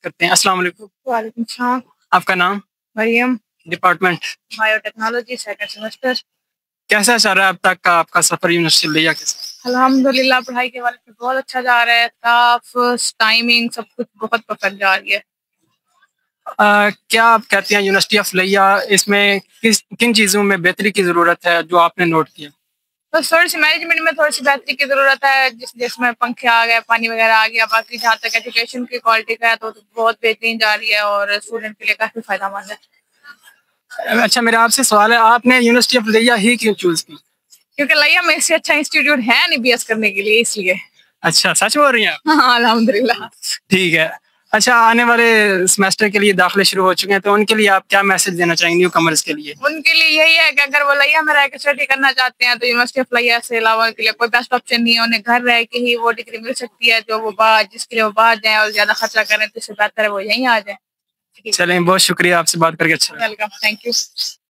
کرتے ہیں. السلام علیکم. وعلیکم السلام. آپ کا نام؟ Maryam. Department? Biotechnology, second semester. کیسا چل رہا ہے اب تک کا آپ کا سفر یونیورسٹی لیا کے ساتھ؟ الحمدللہ پڑھائی کے حوالے سے بہت اچھا جا رہا ہے. اسٹاف، ٹائمنگ سب کچھ بہت پرفیکٹ جا رہی ہے. کیا آپ کہتے ہیں یونیورسٹی آف لیا اس میں کن چیزوں میں بہتری کی ضرورت ہے جو آپ نے نوٹ کیا؟ بس تھوڑی سی مینجمنٹ میں تھوڑی سی بہتری کی ضرورت ہے. جس میں پنکھے آ گئے، پانی وغیرہ آ گیا. باقی جہاں تک ایجوکیشن کی کوالٹی کا ہے تو بہت بہترین جا رہی ہے اور اسٹوڈنٹ کے لیے کافی فائدہ مند ہے. اچھا، میرا آپ سے سوال ہے، آپ نے یونیورسٹی آف لیا ہی کیوں چوز کی؟ کیونکہ لیا میں اس سے اچھا انسٹیٹیوٹ ہے نہیں بی ایس کرنے کے لیے، اس لیے. اچھا، سچ بول رہی ہیں آپ؟ ہاں الحمدللہ. ٹھیک ہے. اچھا، آنے والے سیمسٹر کے لیے داخلے شروع ہو چکے ہیں تو ان کے لیے آپ کیا میسج دینا چاہیں گے نیو کمرز کے لیے؟ ان کے لیے یہی ہے کہ اگر وہ لیا میں رہ کے اسٹڈی کرنا چاہتے ہیں تو یونیورسٹی آف لیا سے علاوہ کے لیے کوئی بیسٹ آپشن نہیں ہے. انہیں گھر رہ کے ہی وہ ڈگری مل سکتی ہے جو وہ جس کے لیے وہ باہر جائیں اور زیادہ خرچہ کریں تو اس سے بہتر ہے وہ یہیں آ جائیں. چلیں، بہت شکریہ، آپ سے بات کر کے اچھا لگا. Welcome, thank you.